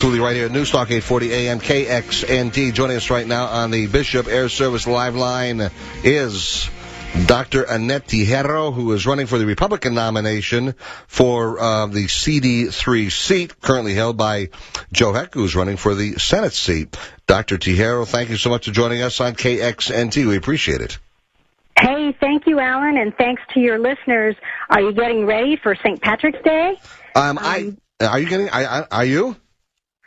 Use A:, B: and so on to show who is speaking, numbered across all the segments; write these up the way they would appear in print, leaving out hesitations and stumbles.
A: Absolutely right here at News Talk 840 AM KXNT. Joining us right now on the Bishop Air Service Live Line is Dr. Annette Teijeiro, who is running for the Republican nomination for the CD3 seat, currently held by Joe Heck, who is running for the Senate seat. Dr. Teijeiro, thank you so much for joining us on KXNT. We appreciate it.
B: Hey, thank you, Alan, and thanks to your listeners. Are you getting ready for St. Patrick's Day?
A: Are you?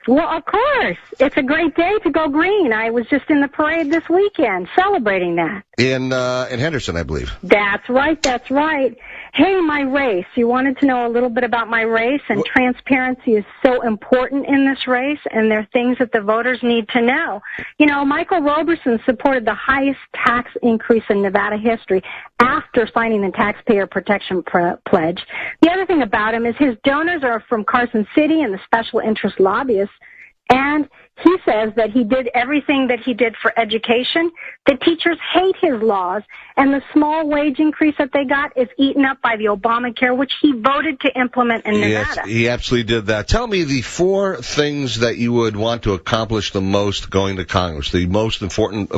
B: Well, of course. It's a great day to go green. I was just in the parade this weekend celebrating that.
A: In Henderson, I believe.
B: That's right, that's right. Hey, my race. You wanted to know a little bit about my race, and transparency is so important in this race, and there are things that the voters need to know. You know, Michael Roberson supported the highest tax increase in Nevada history after signing the Taxpayer Protection Pledge. The other thing about him is his donors are from Carson City and the special interest lobbyists, and he says that he did everything that he did for education. The teachers hate his laws, and the small wage increase that they got is eaten up by the Obamacare, which he voted to implement in Nevada.
A: Yes, he absolutely did that. Tell me the four things that you would want to accomplish the most going to Congress, the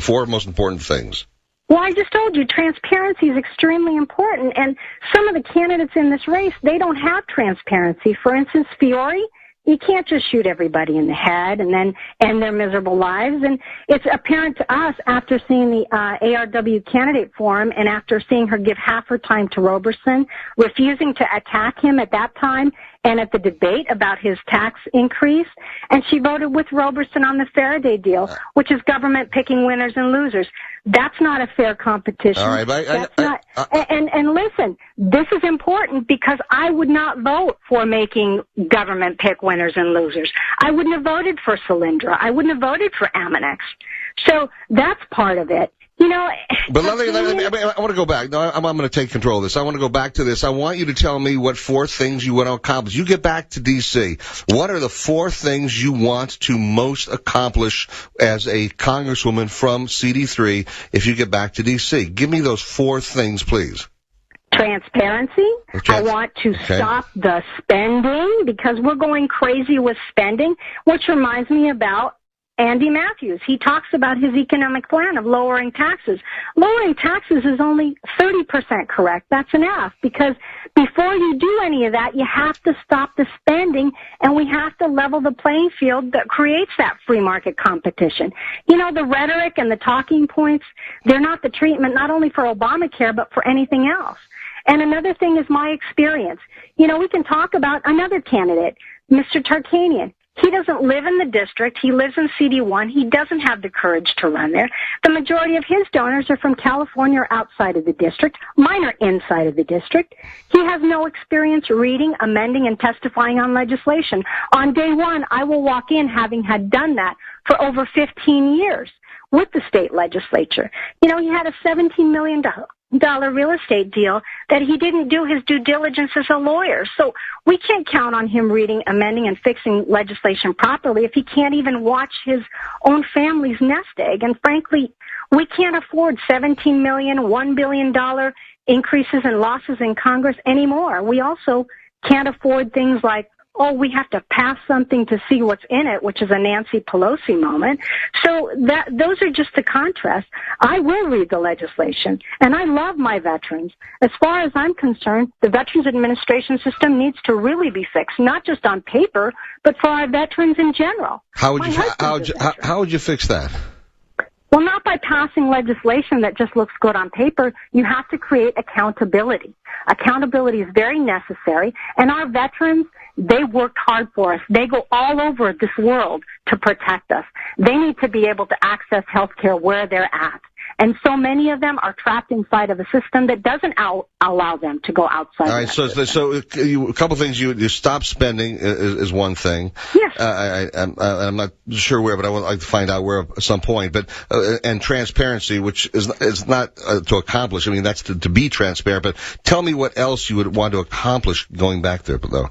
A: four most important things.
B: Well, I just told you, transparency is extremely important, and some of the candidates in this race, they don't have transparency. For instance, Fiore, you can't just shoot everybody in the head and then end their miserable lives. And it's apparent to us after seeing the ARW candidate forum and after seeing her give half her time to Roberson, refusing to attack him at that time and at the debate about his tax increase. And she voted with Roberson on the Faraday deal, which is government picking winners and losers. That's not a fair competition.
A: All right,
B: and listen, this is important because I would not vote for making government pick winners and losers. I wouldn't have voted for Solyndra. I wouldn't have voted for Aminex. So that's part of it. You know,
A: but I want to go back. No, I'm going to take control of this. I want to go back to this. I want you to tell me what four things you want to accomplish. You get back to D.C. What are the four things you want to most accomplish as a congresswoman from CD3 if you get back to D.C.? Give me those four things, please.
B: Transparency. I want to stop the spending because we're going crazy with spending, which reminds me about Andy Matthews. He talks about his economic plan of lowering taxes. Lowering taxes is only 30% correct. That's enough because before you do any of that, you have to stop the spending and we have to level the playing field that creates that free market competition. You know, the rhetoric and the talking points, they're not the treatment not only for Obamacare but for anything else. And another thing is my experience. You know, we can talk about another candidate, Mr. Tarkanian. He doesn't live in the district. He lives in CD1. He doesn't have the courage to run there. The majority of his donors are from California or outside of the district. Mine are inside of the district. He has no experience reading, amending, and testifying on legislation. On day one, I will walk in having had done that for over 15 years with the state legislature. You know, he had a $17 million real estate deal that he didn't do his due diligence as a lawyer. So we can't count on him reading, amending, and fixing legislation properly if he can't even watch his own family's nest egg. And frankly, we can't afford $17 million, $1 billion increases in losses in Congress anymore. We also can't afford things like, we have to pass something to see what's in it, which is a Nancy Pelosi moment. So those are just the contrasts. I will read the legislation, and I love my veterans. As far as I'm concerned, the Veterans Administration system needs to really be fixed, not just on paper, but for our veterans in general.
A: How would you fix that?
B: Well, not by passing legislation that just looks good on paper. You have to create accountability. Accountability is very necessary, and our veterans, they worked hard for us. They go all over this world to protect us. They need to be able to access health care where they're at. And so many of them are trapped inside of a system that doesn't allow them to go outside. All right,
A: so a couple things. You stop spending is one thing.
B: Yes.
A: I'm not sure where, but I would like to find out where at some point. But and transparency, which is not to accomplish. I mean, that's to be transparent. But tell me what else you would want to accomplish going back there, though.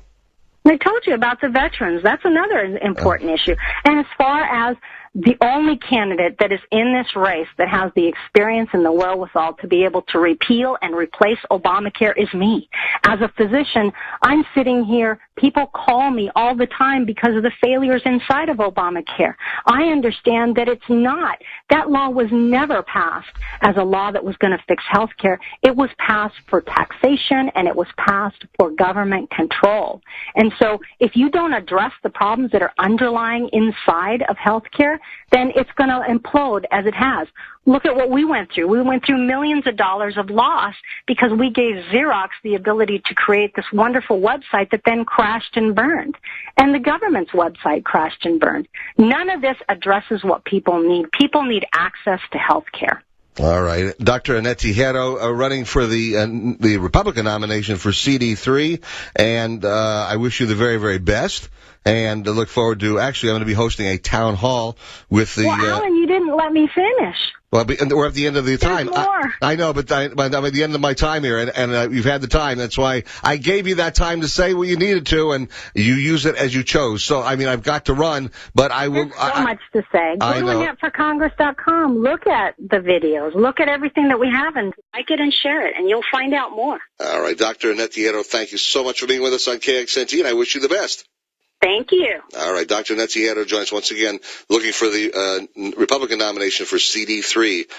B: I told you about the veterans. That's another important issue. And as far as the only candidate that is in this race that has the experience and the wherewithal to be able to repeal and replace Obamacare is me. As a physician, I'm sitting here, people call me all the time because of the failures inside of Obamacare. I understand that it's not. That law was never passed as a law that was going to fix health care. It was passed for taxation, and it was passed for government control. And so if you don't address the problems that are underlying inside of health care, then it's going to implode as it has. Look at what we went through. We went through millions of dollars of loss because we gave Xerox the ability to create this wonderful website that then crashed and burned. And the government's website crashed and burned. None of this addresses what people need. People need access to health care.
A: All right. Dr. Annette Teijeiro, running for the Republican nomination for CD3, and I wish you the very, very best. And look forward to, actually, I'm going to be hosting a town hall with the...
B: Well, Alan, you didn't let me finish.
A: Well, we're at the end of the time.
B: There's more.
A: I know, but I'm at the end of my time here, and you've had the time. That's why I gave you that time to say what you needed to, and you use it as you chose. So, I mean, I've got to run, but I will...
B: There's so much to say. Go to AnnetteForCongress.com. Look at the videos. Look at everything that we have, and like it and share it, and you'll find out more.
A: All right. Dr. Annette Teijeiro, thank you so much for being with us on KXNT, and I wish you the best.
B: Thank you.
A: All right. Dr. Annette Teijeiro joins once again, looking for the Republican nomination for CD3.